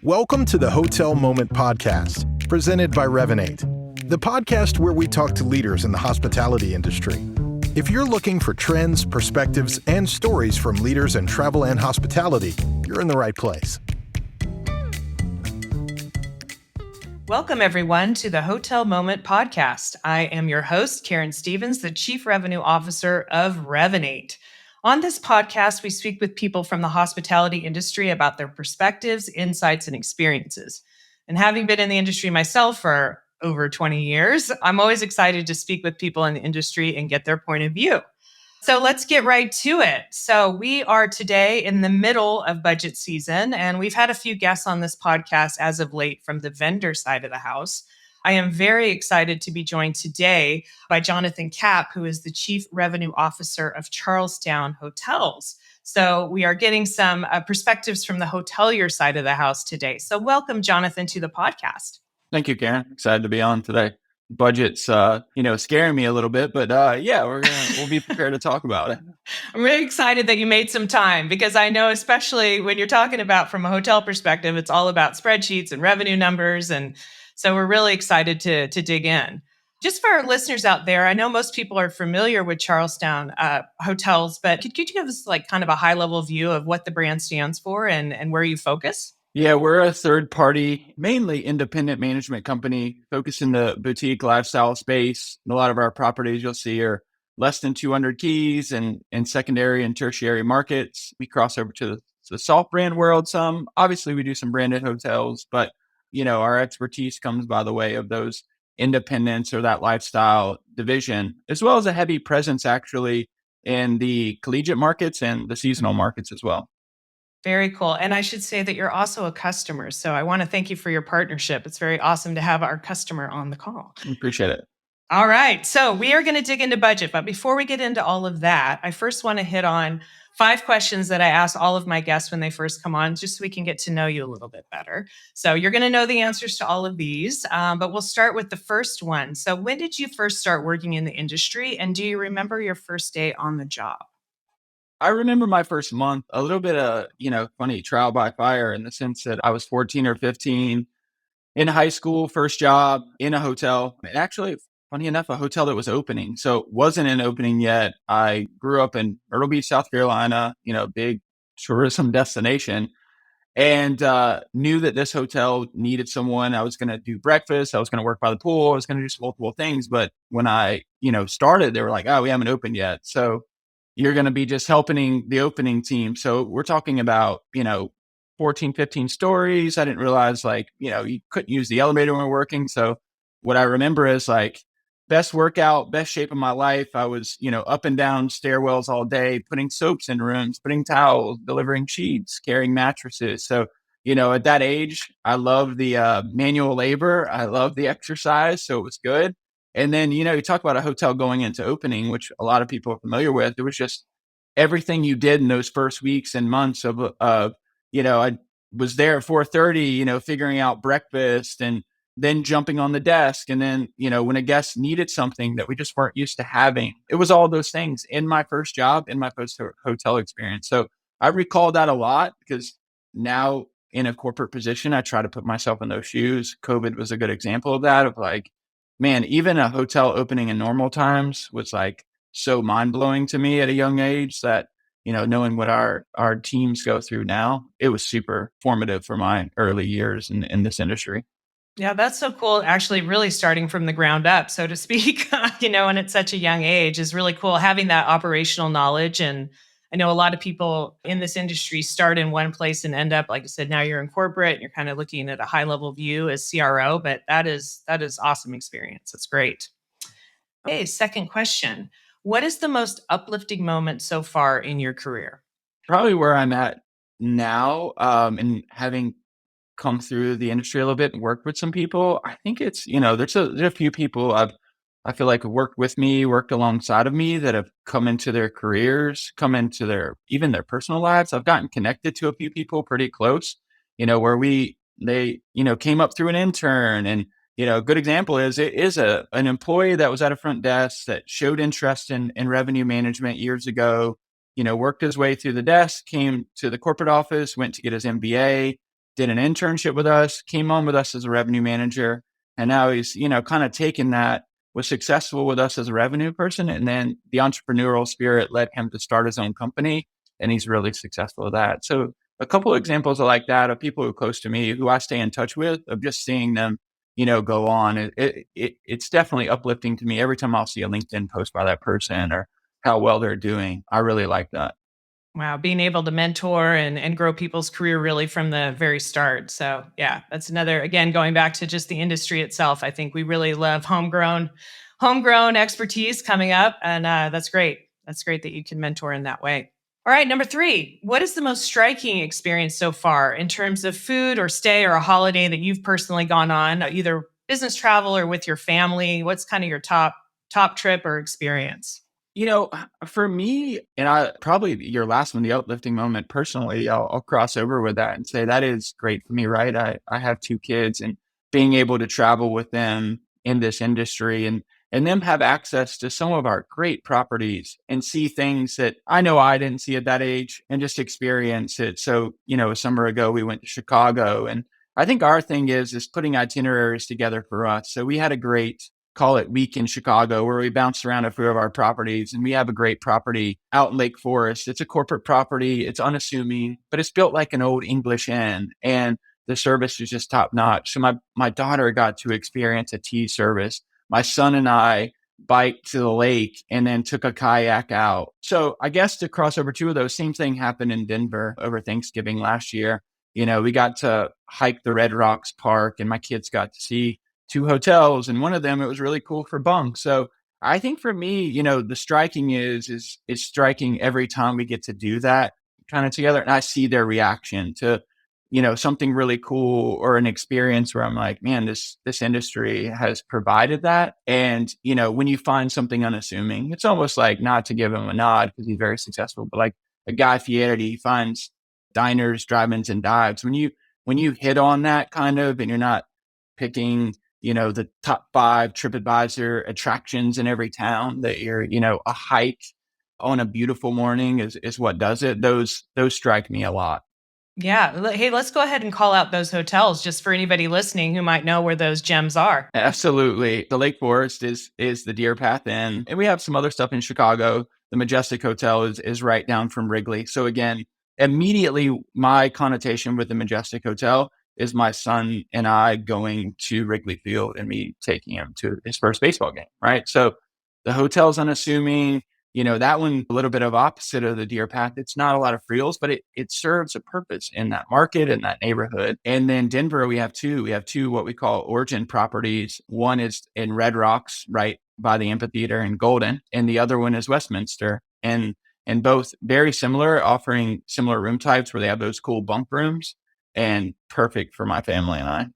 Welcome to the Hotel Moment Podcast, presented by Revenate, the podcast where we talk to leaders in the hospitality industry. If you're looking for trends, perspectives, and stories from leaders in travel and hospitality, you're in the right place. Welcome, everyone, to the Hotel Moment Podcast. I am your host, Karen Stevens, the Chief Revenue Officer of Revenate. On this podcast, we speak with people from the hospitality industry about their perspectives, insights, and experiences. And having been in the industry myself for over 20 years, I'm always excited to speak with people in the industry and get their point of view. So let's get right to it. So we are today in the middle of budget season, and we've had a few guests on this podcast as of late from the vendor side of the house. I am very excited to be joined today by Johnathan Capps, who is the Chief Revenue Officer of Charlestowne Hotels. So we are getting some perspectives from the hotelier side of the house today. So welcome, Johnathan, to the podcast. Thank you, Karen. Excited to be on today. Budget's, scaring me a little bit, but we'll be prepared to talk about it. I'm really excited that you made some time because I know, especially when you're talking about from a hotel perspective, it's all about spreadsheets and revenue numbers. And so we're really excited to dig in. Just for our listeners out there, I know most people are familiar with Charlestowne Hotels, but could you give us like kind of a high level view of what the brand stands for and where you focus? Yeah, we're a third party, mainly independent management company focused in the boutique lifestyle space. And a lot of our properties you'll see are less than 200 keys and secondary and tertiary markets. We cross over to the soft brand world some. Obviously, we do some branded hotels, but our expertise comes by the way of those independents or that lifestyle division, as well as a heavy presence actually in the collegiate markets and the seasonal markets as well. Very cool. And I should say that you're also a customer. So I want to thank you for your partnership. It's very awesome to have our customer on the call. Appreciate it. All right. So we are going to dig into budget. But before we get into all of that, I first want to hit on 5 questions that I ask all of my guests when they first come on, just so we can get to know you a little bit better. So you're going to know the answers to all of these, but we'll start with the first one. So when did you first start working in the industry? And do you remember your first day on the job? I remember my first month, a little bit of, funny trial by fire in the sense that I was 14 or 15 in high school, first job in a hotel. And actually, funny enough, a hotel that was opening. So it wasn't an opening yet. I grew up in Myrtle Beach, South Carolina, big tourism destination, and knew that this hotel needed someone. I was going to do breakfast. I was going to work by the pool. I was going to do some multiple things. But when I, started, they were like, oh, we haven't opened yet. So you're going to be just helping the opening team. So we're talking about, 14, 15 stories. I didn't realize you couldn't use the elevator when we're working. So what I remember is best workout, best shape of my life. I was, up and down stairwells all day, putting soaps in rooms, putting towels, delivering sheets, carrying mattresses. So, at that age, I love the manual labor. I love the exercise. So it was good. And then, you talk about a hotel going into opening, which a lot of people are familiar with. It was just everything you did in those first weeks and months of I was there at 4:30, figuring out breakfast and then jumping on the desk. And then, when a guest needed something that we just weren't used to having, it was all those things in my first job, in my post hotel experience. So I recall that a lot because now in a corporate position, I try to put myself in those shoes. COVID was a good example of that, of man, even a hotel opening in normal times was so mind blowing to me at a young age that, knowing what our teams go through now, it was super formative for my early years in this industry. Yeah, that's so cool. Actually, really starting from the ground up, so to speak, and at such a young age is really cool having that operational knowledge. And I know a lot of people in this industry start in one place and end up, like I said, now you're in corporate and you're kind of looking at a high level view as CRO, but that is awesome experience. That's great. Okay, second question. What is the most uplifting moment so far in your career? Probably where I'm at now, and having come through the industry a little bit and worked with some people, I think it's, there's a few people I feel like have worked with me, worked alongside of me that have come into their careers, come into even their personal lives. I've gotten connected to a few people pretty close, where they came up through an intern. And, a good example is an employee that was at a front desk that showed interest in revenue management years ago, worked his way through the desk, came to the corporate office, went to get his MBA, did an internship with us, came on with us as a revenue manager. And now he's, kind of taken that, was successful with us as a revenue person. And then the entrepreneurial spirit led him to start his own company. And he's really successful with that. So a couple of examples like that of people who are close to me who I stay in touch with, of just seeing them, go on. It's definitely uplifting to me every time I'll see a LinkedIn post by that person or how well they're doing. I really like that. Wow, being able to mentor and grow people's career really from the very start. So yeah, that's another, again, going back to just the industry itself. I think we really love homegrown expertise coming up. And that's great. That's great that you can mentor in that way. All right, number 3, what is the most striking experience so far in terms of food or stay or a holiday that you've personally gone on, either business travel or with your family? What's kind of your top trip or experience? For me, and I probably your last one, the uplifting moment, personally, I'll cross over with that and say that is great for me, right? I have 2 kids, and being able to travel with them in this industry and them have access to some of our great properties and see things that I know I didn't see at that age and just experience it. So, a summer ago, we went to Chicago, and I think our thing is putting itineraries together for us. So we had a great, call it, week in Chicago where we bounced around a few of our properties, and we have a great property out in Lake Forest. It's a corporate property. It's unassuming, but it's built like an old English inn, and the service is just top notch. So my daughter got to experience a tea service. My son and I biked to the lake and then took a kayak out. So I guess to cross over 2 of those, same thing happened in Denver over Thanksgiving last year. We got to hike the Red Rocks Park, and my kids got to see 2 hotels, and one of them, it was really cool for bunk. So I think for me, the striking is striking every time we get to do that kind of together. And I see their reaction to, something really cool or an experience where I'm like, man, this industry has provided that. And, when you find something unassuming, it's almost like, not to give him a nod because he's very successful, but like a Guy Fieri, he finds diners, drive-ins, and dives. When you hit on that kind of, and you're not picking, the top 5 TripAdvisor attractions in every town, that you're, a hike on a beautiful morning is what does it. Those strike me a lot. Yeah. Hey, let's go ahead and call out those hotels just for anybody listening who might know where those gems are. Absolutely. The Lake Forest is the Deer Path Inn. And we have some other stuff in Chicago. The Majestic Hotel is right down from Wrigley. So again, immediately my connotation with the Majestic Hotel is my son and I going to Wrigley Field and me taking him to his first baseball game, right? So the hotel's unassuming. That one, a little bit of opposite of the Deer Path. It's not a lot of frills, but it serves a purpose in that market and that neighborhood. And then Denver, we have two. We have 2 what we call origin properties. One is in Red Rocks, right by the amphitheater in Golden, and the other one is Westminster. And both very similar, offering similar room types where they have those cool bunk rooms, and perfect for my family and I.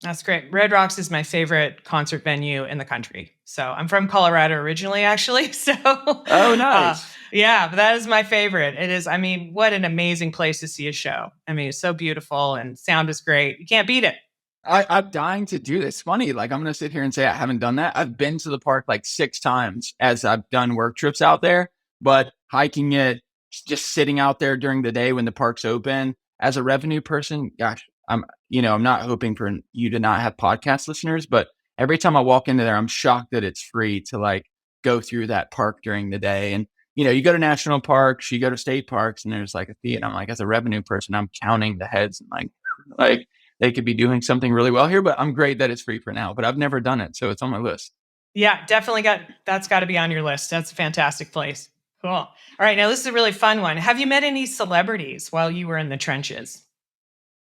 That's great. Red Rocks is my favorite concert venue in the country. So I'm from Colorado originally, actually. So, Oh, nice. yeah, but that is my favorite. It is, I mean, what an amazing place to see a show. I mean, it's so beautiful and sound is great. You can't beat it. I'm dying to do this. Funny, like I'm going to sit here and say I haven't done that. I've been to the park like 6 times as I've done work trips out there, but hiking it, just sitting out there during the day when the park's open. As a revenue person, gosh, I'm not hoping for you to not have podcast listeners, but every time I walk into there, I'm shocked that it's free to like go through that park during the day. And, you go to national parks, you go to state parks, and there's like a fee. And I'm like, as a revenue person, I'm counting the heads and like they could be doing something really well here, but I'm great that it's free for now, but I've never done it. So it's on my list. Yeah, definitely that's got to be on your list. That's a fantastic place. Cool. All right. Now, this is a really fun one. Have you met any celebrities while you were in the trenches?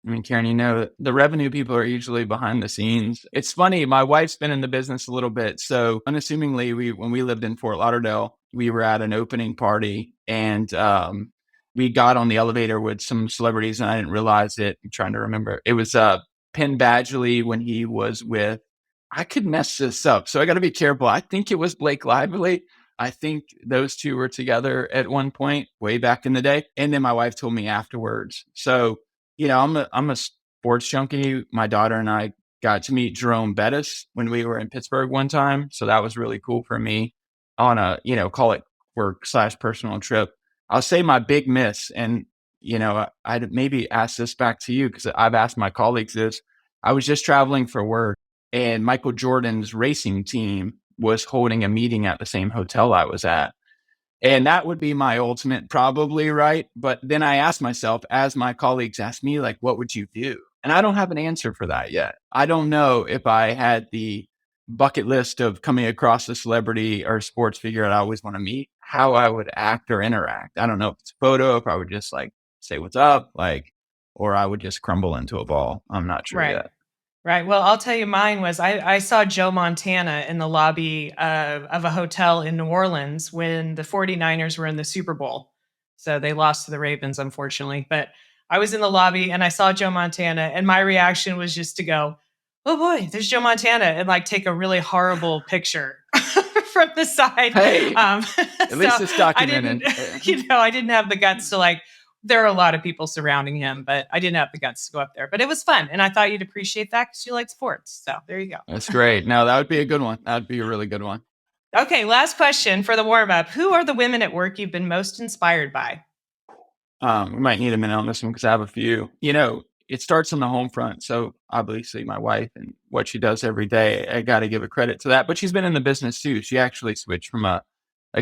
I mean, Karen, the revenue people are usually behind the scenes. It's funny. My wife's been in the business a little bit. So unassumingly, when we lived in Fort Lauderdale, we were at an opening party, and we got on the elevator with some celebrities, and I didn't realize it. I'm trying to remember. It was Penn Badgley when he was with, I could mess this up, so I got to be careful. I think it was Blake Lively. I think those 2 were together at one point way back in the day. And then my wife told me afterwards. So, I'm a sports junkie. My daughter and I got to meet Jerome Bettis when we were in Pittsburgh one time. So that was really cool for me on a, call it work/personal trip. I'll say my big miss, and I'd maybe ask this back to you because I've asked my colleagues this. I was just traveling for work and Michael Jordan's racing team was holding a meeting at the same hotel I was at. And that would be my ultimate probably, right? But then I asked myself, as my colleagues asked me, like, what would you do? And I don't have an answer for that yet. I don't know if I had the bucket list of coming across a celebrity or sports figure that I always want to meet, how I would act or interact. I don't know if it's a photo, if I would just like say what's up, like, or I would just crumble into a ball. I'm not sure Right. yet. Right. Well, I'll tell you, mine was I saw Joe Montana in the lobby of a hotel in New Orleans when the 49ers were in the Super Bowl. So they lost to the Ravens, unfortunately. But I was in the lobby and I saw Joe Montana, and my reaction was just to go, "Oh boy, there's Joe Montana," and like take a really horrible picture from the side. Hey, at least So it's I didn't, documented. I didn't have the guts to like there are a lot of people surrounding him, but I didn't have the guts to go up there. But it was fun. And I thought you'd appreciate that because you like sports. So there you go. That's great. No, that would be a good one. That would be a really good one. Okay, last question for the warm up. Who are the women at work you've been most inspired by? We might need a minute on this one because I have a few. It starts on the home front. So obviously my wife and what she does every day, I got to give a credit to that. But she's been in the business too. She actually switched from a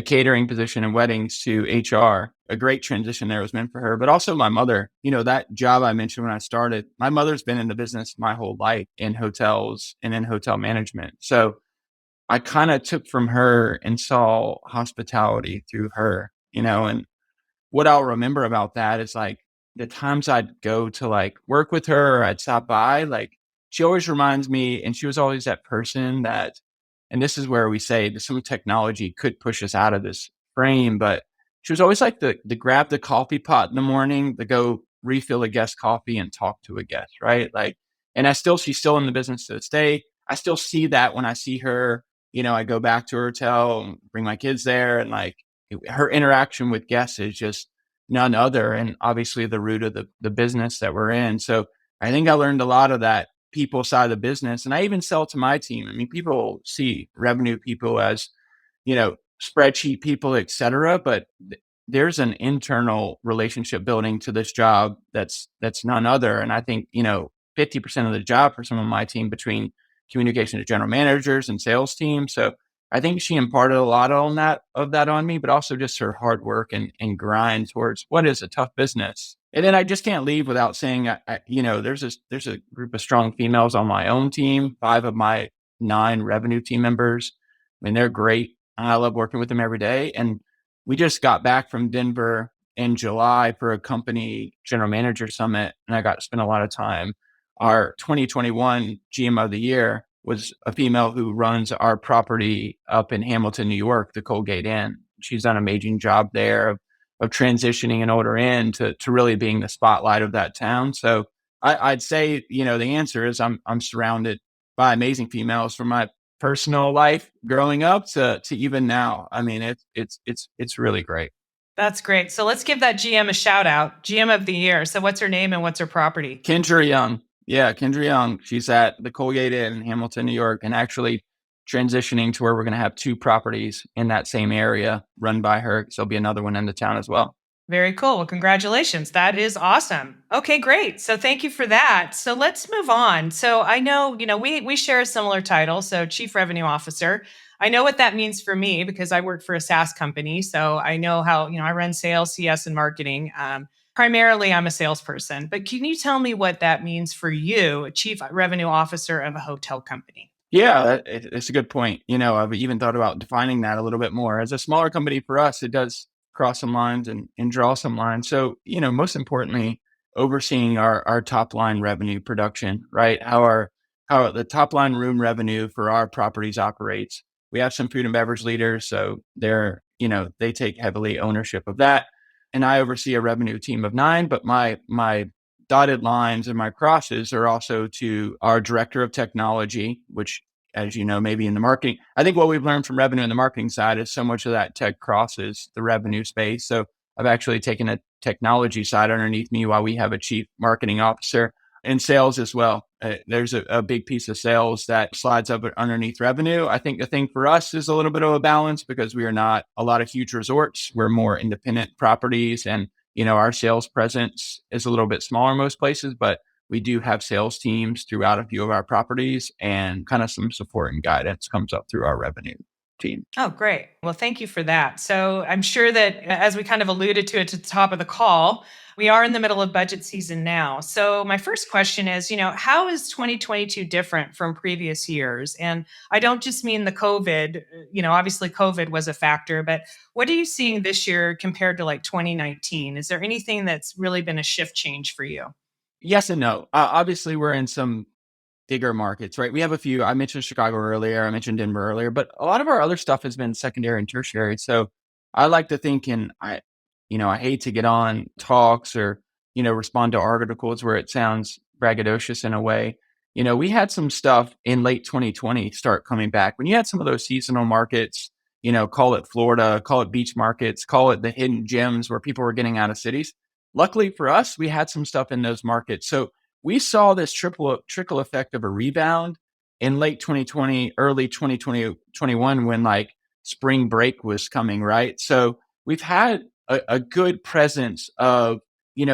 catering position in weddings to HR. A great transition there was meant for her. But also my mother, that job I mentioned when I started, my mother's been in the business my whole life in hotels and in hotel management. So I kind of took from her and saw hospitality through her, and what I'll remember about that is like the times I'd go to like work with her or I'd stop by, like she always reminds me, and she was always that person that, and this is where we say that some technology could push us out of this frame, but she was always like the grab the coffee pot in the morning, to go refill a guest coffee and talk to a guest, right? Like, and she's still in the business to this day. I still see that when I see her, I go back to her hotel and bring my kids there, and like her interaction with guests is just none other. And obviously the root of the business that we're in. So I think I learned a lot of that people side of the business. And I even sell to my team. I mean, people see revenue people as, spreadsheet people, et cetera, but there's an internal relationship building to this job that's none other. And I think, 50% of the job for some of my team between communication to general managers and sales team. So I think she imparted a lot on that on me, but also just her hard work and grind towards what is a tough business. And then I just can't leave without saying, there's a group of strong females on my own team, 5 of my 9 revenue team members. I mean, they're great. I love working with them every day. And we just got back from Denver in July for a company general manager summit, and I got to spend a lot of time. Our 2021 GM of the year was a female who runs our property up in Hamilton, New York, the Colgate Inn. She's done an amazing job there of transitioning an older inn to really being the spotlight of that town. So I'd say, the answer is I'm surrounded by amazing females from my personal life growing up to even now. I mean, it's really great. That's great. So let's give that GM a shout out. GM of the year. So what's her name and what's her property? Kendra Young. Yeah, Kendra Young. She's at the Colgate Inn in Hamilton, New York, and actually transitioning to where we're going to have 2 properties in that same area run by her. So there'll be another one in the town as well. Very cool. Well, congratulations. That is awesome. Okay, great. So thank you for that. So let's move on. So I know, we share a similar title. So Chief Revenue Officer. I know what that means for me because I work for a SaaS company. So I know how, I run sales, CS, and marketing. Primarily, I'm a salesperson. But can you tell me what that means for you, a Chief Revenue Officer of a hotel company? Yeah, it's a good point. I've even thought about defining that a little bit more. As a smaller company for us, it does cross some lines and draw some lines. So, most importantly, overseeing our top line revenue production, right? How the top line room revenue for our properties operates. We have some food and beverage leaders, so they take heavily ownership of that. And I oversee a revenue team of 9, but my dotted lines and my crosses are also to our director of technology, which, as you know, maybe in the marketing, I think what we've learned from revenue in the marketing side is so much of that tech crosses the revenue space. So I've actually taken a technology side underneath me while we have a chief marketing officer and sales as well. There's a big piece of sales that slides up underneath revenue. I think the thing for us is a little bit of a balance because we are not a lot of huge resorts. We're more independent properties, and Our sales presence is a little bit smaller in most places, but we do have sales teams throughout a few of our properties, and kind of some support and guidance comes up through our revenue team. Oh, great. Well, thank you for that. So I'm sure that as we kind of alluded to at the top of the call, we are in the middle of budget season now. So my first question is, how is 2022 different from previous years? And I don't just mean the COVID, obviously COVID was a factor, but what are you seeing this year compared to like 2019? Is there anything that's really been a shift change for you? Yes and no. Obviously, we're in some bigger markets, right? We have a few. I mentioned Chicago earlier. I mentioned Denver earlier, but a lot of our other stuff has been secondary and tertiary. So I like to think, and I hate to get on talks or, respond to articles where it sounds braggadocious in a way. We had some stuff in late 2020 start coming back. When you had some of those seasonal markets, call it Florida, call it beach markets, call it the hidden gems where people were getting out of cities. Luckily for us, we had some stuff in those markets. So we saw this trickle effect of a rebound in late 2020, early 2021, when like spring break was coming, right? So we've had a good presence of,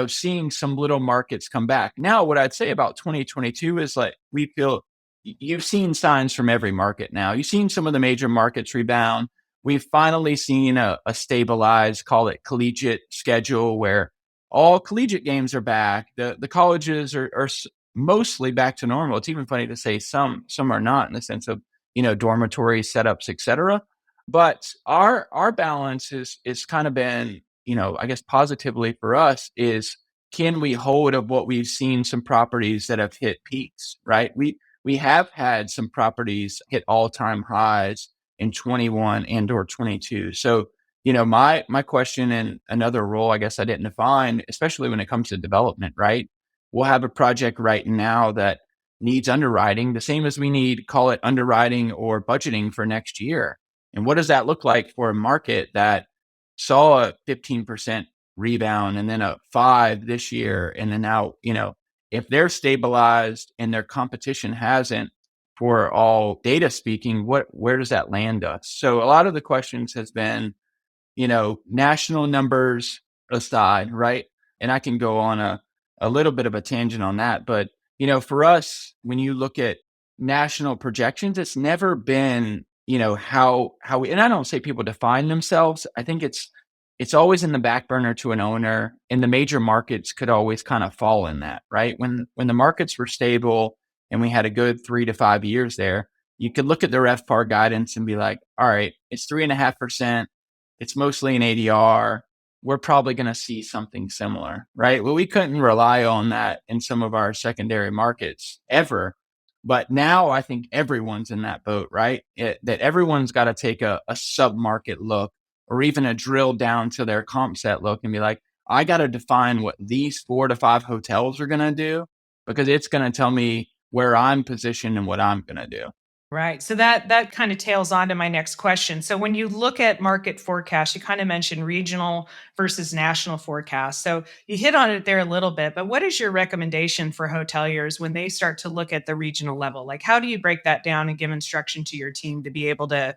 seeing some little markets come back. Now, what I'd say about 2022 is like, we feel you've seen signs from every market now. You've seen some of the major markets rebound. We've finally seen a stabilized, call it collegiate schedule, where all collegiate games are back. The colleges are mostly back to normal. It's even funny to say some are not, in the sense of, dormitory setups, etc. But our balance is kind of been, I guess positively for us, is can we hold of what we've seen some properties that have hit peaks, right? We have had some properties hit all-time highs in 21 and or 22. So, my question, and another role I guess I didn't define, especially when it comes to development, right? We'll have a project right now that needs underwriting, the same as we need, call it underwriting or budgeting for next year. And what does that look like for a market that saw a 15% rebound and then a 5 this year? And then now, if they're stabilized and their competition hasn't, for all data speaking, where does that land us? So a lot of the questions has been, national numbers aside, right? And I can go on a little bit of a tangent on that. But, for us, when you look at national projections, it's never been, how we, and I don't say people define themselves. I think it's always in the back burner to an owner, and the major markets could always kind of fall in that, right? When the markets were stable and we had a good 3 to 5 years there, you could look at the RevPAR guidance and be like, all right, it's 3.5%. It's mostly an ADR. We're probably going to see something similar, right? Well, we couldn't rely on that in some of our secondary markets ever. But now I think everyone's in that boat, right? That everyone's got to take a sub-market look, or even a drill down to their comp set look, and be like, I got to define what these 4 to 5 hotels are going to do, because it's going to tell me where I'm positioned and what I'm going to do. Right. So that kind of tails on to my next question. So when you look at market forecasts, you kind of mentioned regional versus national forecasts. So you hit on it there a little bit, but what is your recommendation for hoteliers when they start to look at the regional level? Like, how do you break that down and give instruction to your team to be able to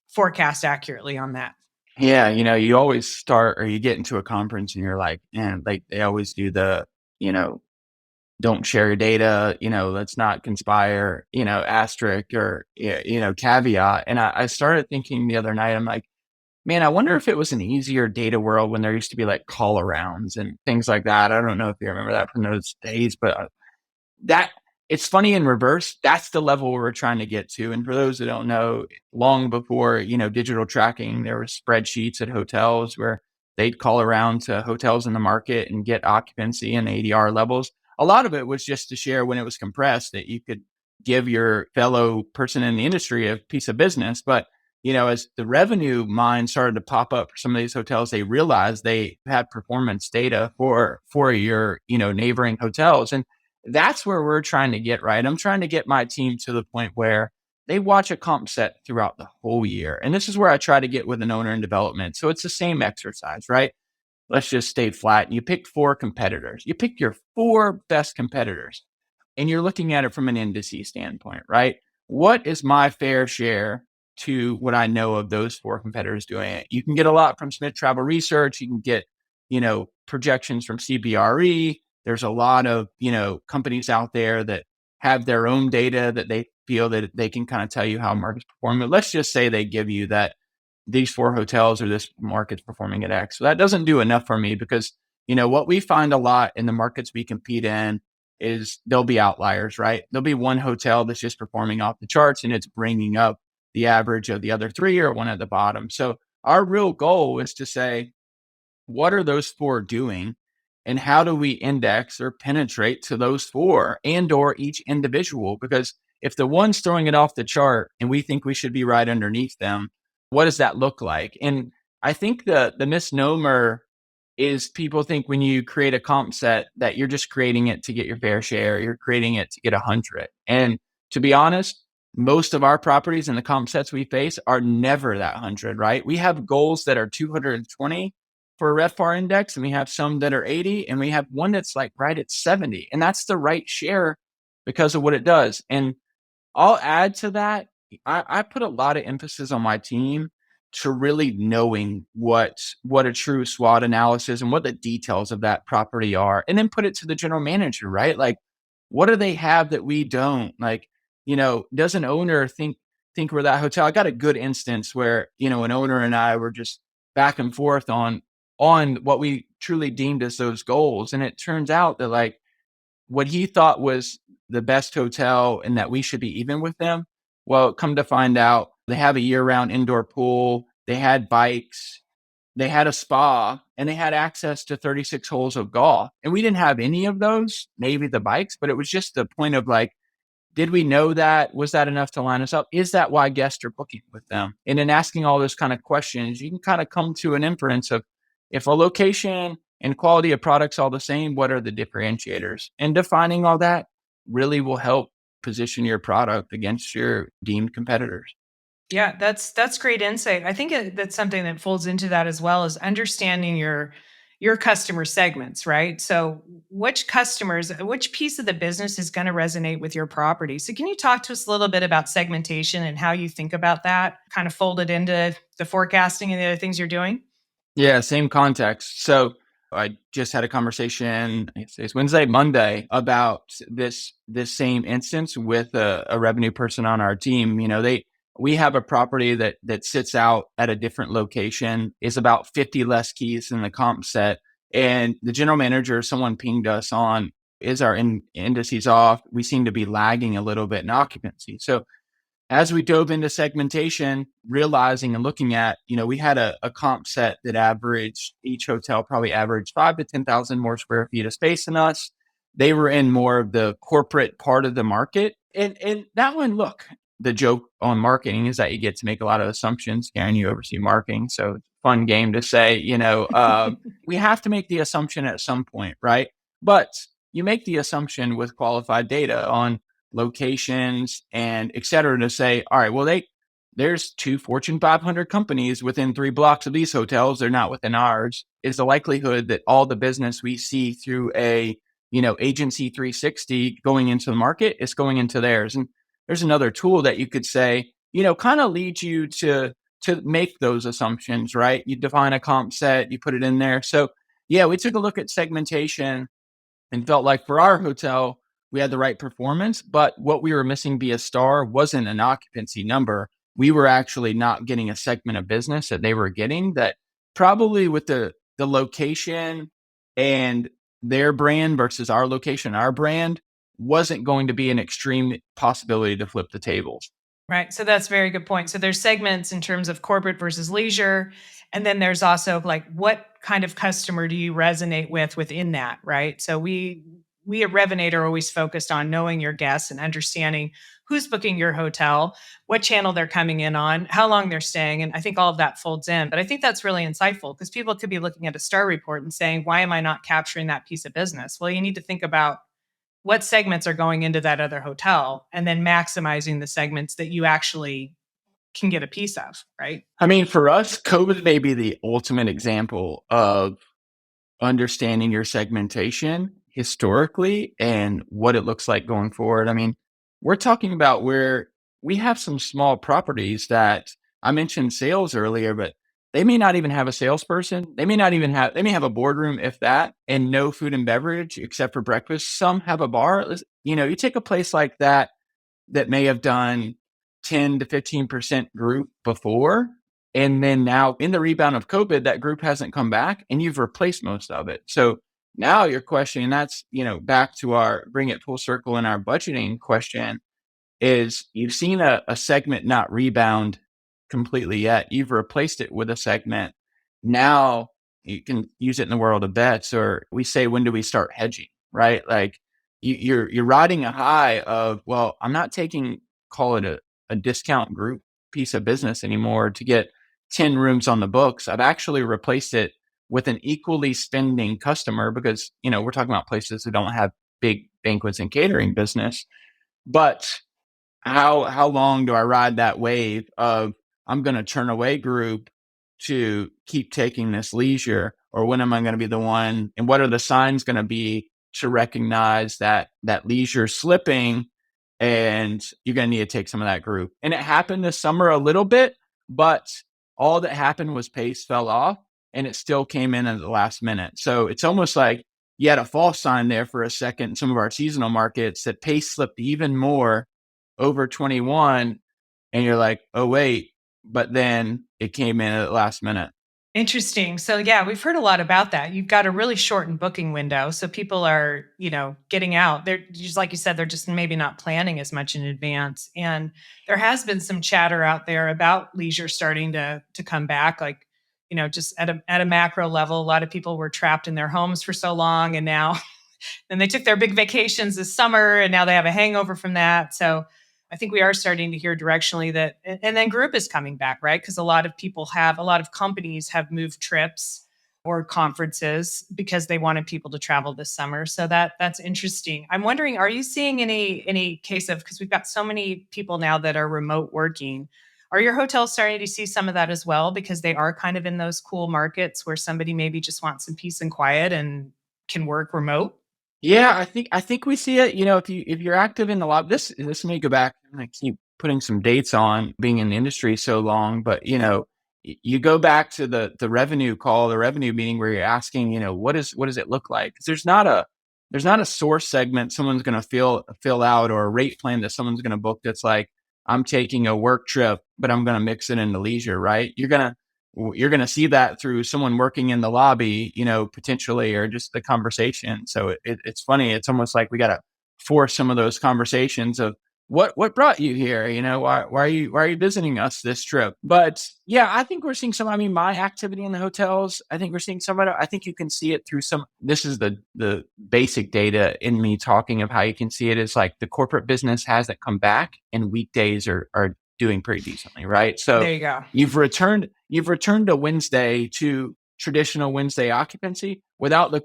forecast accurately on that? Yeah, you always start, or you get into a conference and you're like, and like they always do the, don't share your data, let's not conspire, asterisk, or, caveat. And I started thinking the other night, I'm like, man, I wonder if it was an easier data world when there used to be like call arounds and things like that. I don't know if you remember that from those days, but that it's funny in reverse. That's the level we're trying to get to. And for those that don't know, long before, digital tracking, there were spreadsheets at hotels where they'd call around to hotels in the market and get occupancy and ADR levels. A lot of it was just to share when it was compressed, that you could give your fellow person in the industry a piece of business. But, as the revenue mine started to pop up for some of these hotels, they realized they had performance data for your, neighboring hotels. And that's where we're trying to get, right? I'm trying to get my team to the point where they watch a comp set throughout the whole year. And this is where I try to get with an owner in development. So it's the same exercise, right? Let's just stay flat. You pick 4 competitors. You pick your 4 best competitors, and you're looking at it from an indice standpoint, right? What is my fair share to what I know of those 4 competitors doing it? You can get a lot from Smith Travel Research. You can get, projections from CBRE. There's a lot of, companies out there that have their own data that they feel that they can kind of tell you how a market's performing. Let's just say they give you that these 4 hotels or this market's performing at X. So that doesn't do enough for me because, what we find a lot in the markets we compete in is there'll be outliers, right? There'll be one hotel that's just performing off the charts and it's bringing up the average of the other 3 or one at the bottom. So our real goal is to say, what are those 4 doing? And how do we index or penetrate to those 4 and or each individual? Because if the one's throwing it off the chart and we think we should be right underneath them, what does that look like? And I think the misnomer is people think when you create a comp set that you're just creating it to get your fair share, you're creating it to get 100. And to be honest, most of our properties and the comp sets we face are never that 100, right? We have goals that are 220 for a RevPAR index, and we have some that are 80, and we have one that's like right at 70. And that's the right share because of what it does. And I'll add to that. I put a lot of emphasis on my team to really knowing what a true SWOT analysis and what the details of that property are, and then put it to the general manager, right? Like, what do they have that we don't? Like, does an owner think we're that hotel? I got a good instance where, an owner and I were just back and forth on what we truly deemed as those goals. And it turns out that like what he thought was the best hotel and that we should be even with them. Well, come to find out, they have a year-round indoor pool, they had bikes, they had a spa, and they had access to 36 holes of golf. And we didn't have any of those, maybe the bikes, but it was just the point of like, did we know that? Was that enough to line us up? Is that why guests are booking with them? And in asking all those kind of questions, you can kind of come to an inference of if a location and quality of products all the same, what are the differentiators? And defining all that really will help position your product against your deemed competitors. Yeah, that's great insight. I think that's something that folds into that as well as understanding your customer segments, right? So which piece of the business is going to resonate with your property? So can you talk to us a little bit about segmentation and how you think about that, kind of folded into the forecasting and the other things you're doing? Yeah, same context. So I just had a conversation, it's Wednesday, Monday, about this same instance with a revenue person on our team. We have a property that sits out at a different location, is about 50 less keys than the comp set. And the general manager, someone pinged us on, is our indices off? We seem to be lagging a little bit in occupancy. So as we dove into segmentation, realizing and looking at, we had a comp set that each hotel probably averaged 5 to 10,000 more square feet of space than us. They were in more of the corporate part of the market. And that one, look, the joke on marketing is that you get to make a lot of assumptions. Karen, you oversee marketing. So it's a fun game to say, we have to make the assumption at some point, right? But you make the assumption with qualified data on locations and et cetera to say, all right, well, there's 2 Fortune 500 companies within 3 blocks of these hotels. They're not within ours. Is the likelihood that all the business we see through a, agency 360 going into the market is going into theirs. And there's another tool that you could say, kind of leads you to make those assumptions, right? You define a comp set, you put it in there. So yeah, we took a look at segmentation and felt like for our hotel, we had the right performance, but what we were missing via star wasn't an occupancy number. We were actually not getting a segment of business that they were getting that probably with the location and their brand versus our location, our brand wasn't going to be an extreme possibility to flip the tables. Right. So that's a very good point. So there's segments in terms of corporate versus leisure. And then there's also like, what kind of customer do you resonate with within that? Right. So we at Revenate are always focused on knowing your guests and understanding who's booking your hotel, what channel they're coming in on, how long they're staying. And I think all of that folds in. But I think that's really insightful because people could be looking at a star report and saying, why am I not capturing that piece of business? Well, you need to think about what segments are going into that other hotel and then maximizing the segments that you actually can get a piece of, right? I mean, for us, COVID may be the ultimate example of understanding your segmentation historically and what it looks like going forward. I mean, we're talking about where we have some small properties that I mentioned sales earlier, but they may not even have a salesperson. They may have a boardroom, if that, and no food and beverage except for breakfast. Some have a bar. You take a place like that may have done 10 to 15% group before. And then now in the rebound of COVID, that group hasn't come back and you've replaced most of it. So now your question, and that's, back to our bring it full circle in our budgeting question, is you've seen a segment not rebound completely yet. You've replaced it with a segment. Now you can use it in the world of bets, or we say, when do we start hedging, right? Like you're riding a high of, well, I'm not taking, call it a discount group piece of business anymore to get 10 rooms on the books. I've actually replaced it with an equally spending customer because, we're talking about places that don't have big banquets and catering business. But how long do I ride that wave of I'm going to turn away group to keep taking this leisure, or when am I going to be the one, and what are the signs going to be to recognize that leisure slipping and you're going to need to take some of that group? And it happened this summer a little bit, but all that happened was pace fell off and it still came in at the last minute. So it's almost like you had a false sign there for a second in some of our seasonal markets that pace slipped even more over 21, and you're like, oh wait, but then it came in at the last minute. Interesting. So yeah, we've heard a lot about that. You've got a really shortened booking window. So people are, getting out. They're just, like you said, they're just maybe not planning as much in advance. And there has been some chatter out there about leisure starting to come back. Like, just at a macro level, a lot of people were trapped in their homes for so long, and now then they took their big vacations this summer and now they have a hangover from that. So I think we are starting to hear directionally that, and then group is coming back, right? Because a lot of companies have moved trips or conferences because they wanted people to travel this summer. So that's interesting. I'm wondering, are you seeing any case of, because we've got so many people now that are remote working, are your hotels starting to see some of that as well? Because they are kind of in those cool markets where somebody maybe just wants some peace and quiet and can work remote. Yeah, I think we see it. If you're active in the lobby, this may go back. And I keep putting some dates on being in the industry so long, but you go back to the revenue call, the revenue meeting where you're asking, what does it look like? Because there's not a source segment someone's going to fill out, or a rate plan that someone's going to book that's like, I'm taking a work trip, but I'm going to mix it into leisure, right? You're going to see that through someone working in the lobby, potentially, or just the conversation. So it's funny. It's almost like we got to force some of those conversations of what brought you here? Why are you visiting us this trip? But yeah, I think we're seeing some, my activity in the hotels, I think we're seeing some of it. I think you can see it through this is the basic data in me talking of how you can see it is like the corporate business hasn't come back and weekdays are doing pretty decently, right? So there you go. You've returned to Wednesday to traditional Wednesday occupancy without the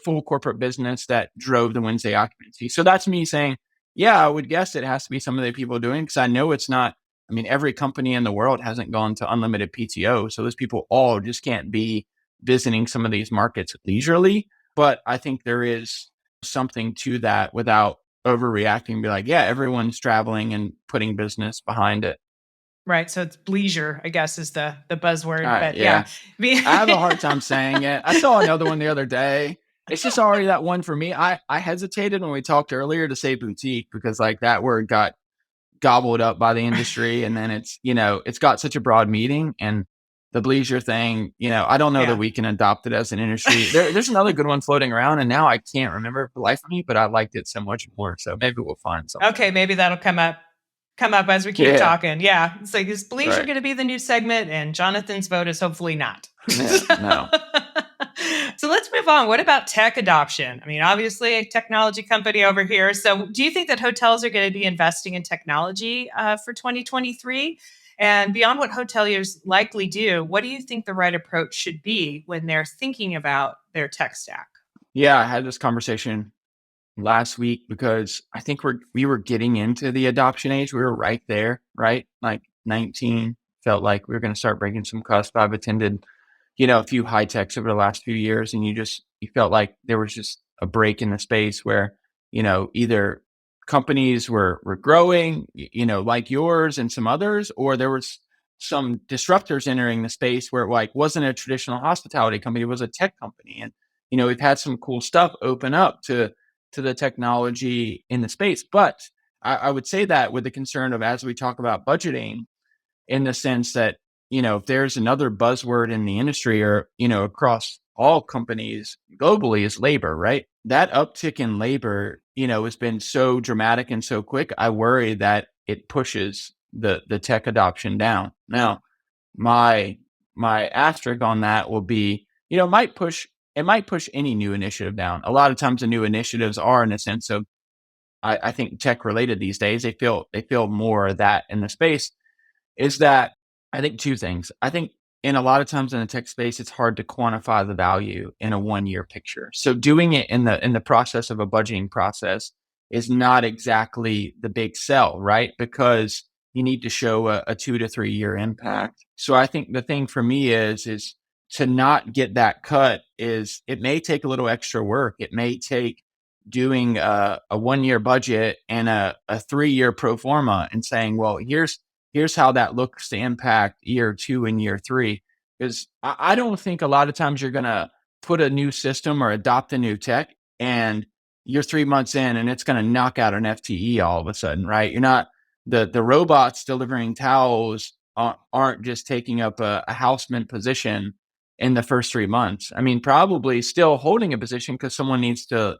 full corporate business that drove the Wednesday occupancy. So that's me saying, yeah, I would guess it has to be some of the people doing, because I know it's not. Every company in the world hasn't gone to unlimited PTO. So those people all just can't be visiting some of these markets leisurely. But I think there is something to that without overreacting and be like, yeah, everyone's traveling and putting business behind it. Right. So it's bleisure, I guess, is the buzzword. But yeah. yeah. I have a hard time saying it. I saw another one the other day. It's just already that one for me. I hesitated when we talked earlier to say boutique because like that word got gobbled up by the industry. And then it's got such a broad meaning, and the bleisure thing, I don't know that we can adopt it as an industry. There's another good one floating around, and now I can't remember for the life of me, but I liked it so much more. So maybe we'll find something. Okay. Maybe that'll come up as we keep talking. Yeah. It's like, is bleisure going to be the new segment? And Jonathan's vote is hopefully not. No. So let's move on. What about tech adoption? Obviously a technology company over here. So do you think that hotels are going to be investing in technology for 2023? And beyond what hoteliers likely do, what do you think the right approach should be when they're thinking about their tech stack? Yeah, I had this conversation last week because I think we were getting into the adoption age. We were right there, right? Like 19, felt like we were going to start breaking some cusp. I've attended, a few high techs over the last few years, and you felt like there was just a break in the space where, either companies were growing, like yours and some others, or there was some disruptors entering the space where it like wasn't a traditional hospitality company, it was a tech company. And, we've had some cool stuff open up to the technology in the space. But I would say that with the concern of, as we talk about budgeting, in the sense that, if there's another buzzword in the industry or, across all companies globally, is labor, right? That uptick in labor, has been so dramatic and so quick. I worry that it pushes the tech adoption down. Now, my asterisk on that will be, it might push any new initiative down. A lot of times the new initiatives are in a sense of, I think, tech related these days. They feel more of that in the space. Is that, I think, two things. I think in a lot of times in the tech space, it's hard to quantify the value in a 1 year picture. So doing it in the process of a budgeting process is not exactly the big sell, right? Because you need to show a 2 to 3 year impact. So I think the thing for me is to not get that cut. Is it may take a little extra work. It may take doing a 1 year budget and a 3 year pro forma and saying, well, here's how that looks to impact year 2 and year 3. Because I don't think a lot of times you're going to put a new system or adopt a new tech and you're 3 months in and it's going to knock out an FTE all of a sudden, right? You're not, the robots delivering towels aren't just taking up a houseman position in the first 3 months. I mean, probably still holding a position because someone needs to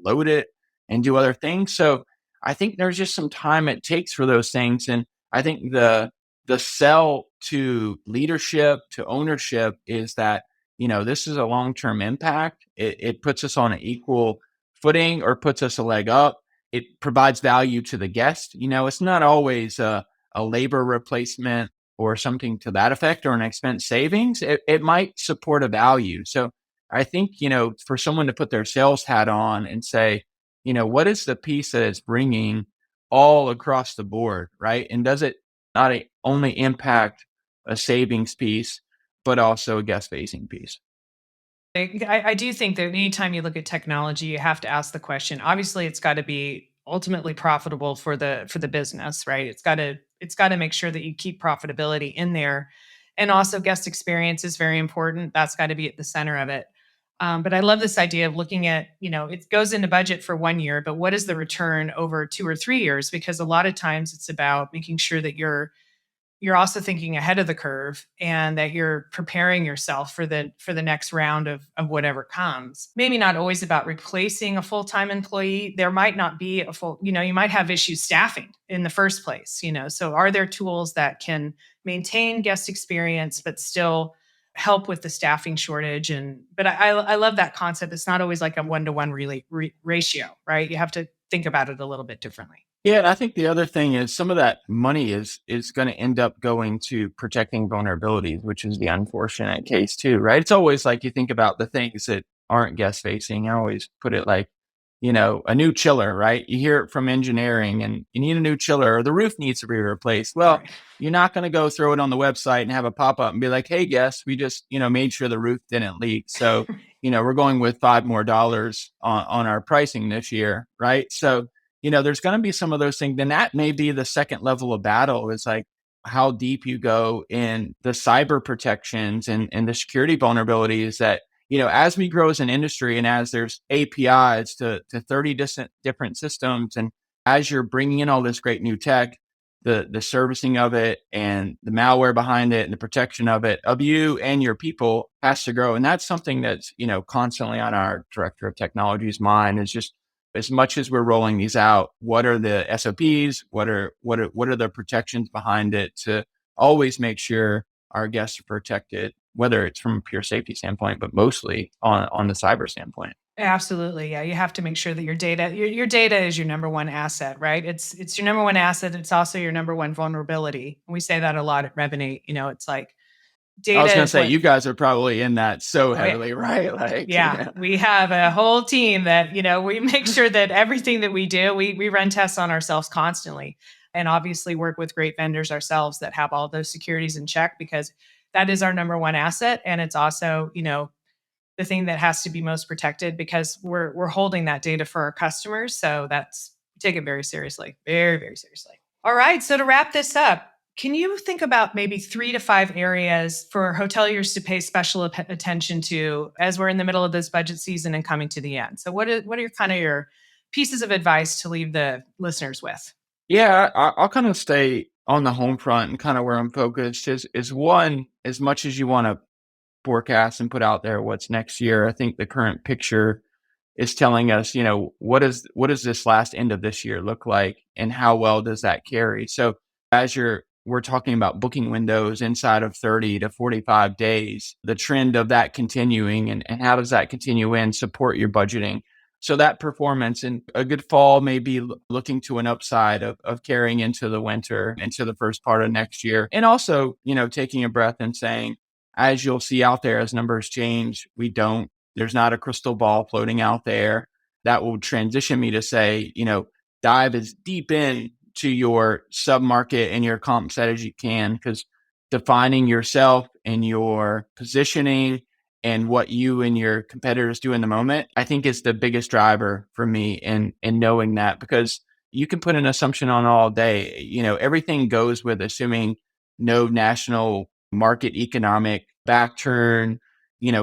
load it and do other things. So I think there's just some time it takes for those things. And I think the sell to leadership, to ownership, is that, this is a long-term impact. It puts us on an equal footing or puts us a leg up. It provides value to the guest. It's not always a labor replacement or something to that effect or an expense savings. It might support a value. So I think, for someone to put their sales hat on and say, what is the piece that it's bringing all across the board, right? And does it not only impact a savings piece, but also a guest facing piece? I do think that anytime you look at technology, you have to ask the question. Obviously, it's got to be ultimately profitable for the business, right? It's got to make sure that you keep profitability in there, and also guest experience is very important. That's got to be at the center of it. But I love this idea of looking at, it goes into budget for 1 year, but what is the return over 2 or 3 years? Because a lot of times it's about making sure that you're also thinking ahead of the curve and that you're preparing yourself for the next round of whatever comes. Maybe not always about replacing a full-time employee. There might not be a full, you might have issues staffing in the first place, so are there tools that can maintain guest experience but still help with the staffing shortage? But I love that concept. It's not always like a one-to-one really ratio, right? You have to think about it a little bit differently. Yeah, and I think the other thing is some of that money is going to end up going to protecting vulnerabilities, which is the unfortunate case too, right? It's always like you think about the things that aren't guest facing. I always put it like, a new chiller, right? You hear it from engineering and you need a new chiller or the roof needs to be replaced. Well, Right. you're not going to go throw it on the website and have a pop up and be like, hey, guests, we just, made sure the roof didn't leak. So, we're going with $5 more on our pricing this year, right? So, there's going to be some of those things. Then that may be the second level of battle, is like how deep you go in the cyber protections and the security vulnerabilities that, as we grow as an industry and as there's APIs to 30 different systems, and as you're bringing in all this great new tech, the servicing of it and the malware behind it and the protection of you and your people has to grow. And that's something that's, constantly on our director of technology's mind, is just, as much as we're rolling these out, what are the SOPs? What are the protections behind it to always make sure our guests are protected, whether it's from a pure safety standpoint, but mostly on the cyber standpoint. Absolutely. Yeah. You have to make sure that your data is your number one asset, right? It's your number one asset. It's also your number one vulnerability. We say that a lot at Revenate. It's like I was data going to is say, what. you guys are probably in that so Oh yeah. heavily, right? Like, Yeah, we have a whole team that, we make sure that everything that we do, we run tests on ourselves constantly, and obviously work with great vendors ourselves that have all those securities in check, because that is our number one asset. And it's also, the thing that has to be most protected, because we're holding that data for our customers. So we take it very seriously, very, very seriously. All right. So to wrap this up, Can you think about maybe 3 to 5 areas for hoteliers to pay special attention to as we're in the middle of this budget season and coming to the end? So what are your kind of your pieces of advice to leave the listeners with? Yeah, I'll kind of stay on the home front, and kind of where I'm focused is one, as much as you want to forecast and put out there what's next year, I think the current picture is telling us, what does this last end of this year look like, and how well does that carry? So as we're talking about booking windows inside of 30 to 45 days, the trend of that continuing, and how does that continue and support your budgeting? So that performance in a good fall may be looking to an upside of carrying into the winter, into the first part of next year. And also, taking a breath and saying, as you'll see out there, as numbers change, there's not a crystal ball floating out there that will transition me to say, dive as deep in to your sub-market and your comp set as you can, because defining yourself and your positioning and what you and your competitors do in the moment, I think is the biggest driver for me in knowing that, because you can put an assumption on all day. Everything goes with assuming no national market economic backturn,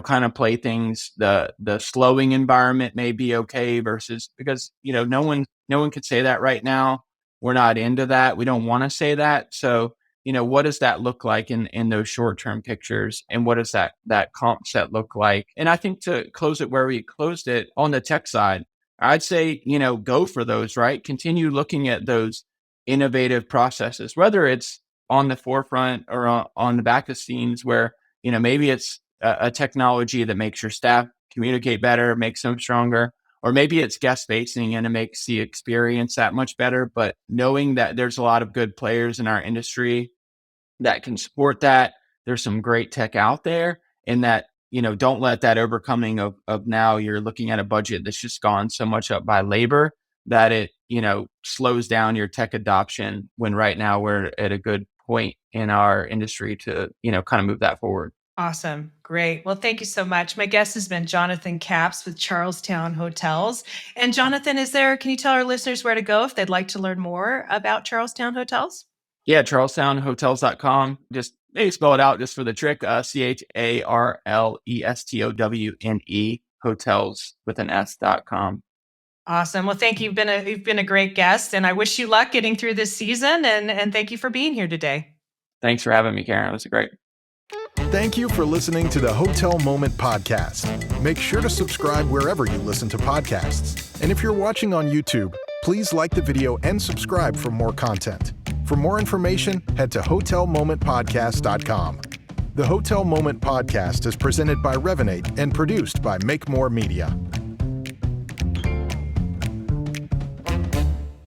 kind of play things. The slowing environment may be okay versus, because, no one could say that right now. We're not into that. We don't want to say that. So, what does that look like in those short-term pictures? And what does that comp set look like? And I think, to close it where we closed it on the tech side, I'd say, go for those, right? Continue looking at those innovative processes, whether it's on the forefront or on the back of scenes, where, maybe it's a technology that makes your staff communicate better, makes them stronger, or maybe it's guest facing and it makes the experience that much better. But knowing that there's a lot of good players in our industry that can support that, there's some great tech out there, and that, don't let that overcoming of now you're looking at a budget that's just gone so much up by labor that it, slows down your tech adoption, when right now we're at a good point in our industry to, kind of move that forward. Awesome. Great. Well, thank you so much. My guest has been Johnathan Capps with Charlestowne Hotels. And Johnathan, can you tell our listeners where to go if they'd like to learn more about Charlestowne Hotels? Yeah, charlestownhotels.com. Just maybe spell it out just for the trick. CHARLESTOWNE hotels with an S.com. Awesome. Well, thank you. You've been a great guest, and I wish you luck getting through this season. And thank you for being here today. Thanks for having me, Karen. It was great. Thank you for listening to the Hotel Moment podcast. Make sure to subscribe wherever you listen to podcasts. And if you're watching on YouTube, please like the video and subscribe for more content. For more information, head to hotelmomentpodcast.com. The Hotel Moment podcast is presented by Revenate and produced by Make More Media.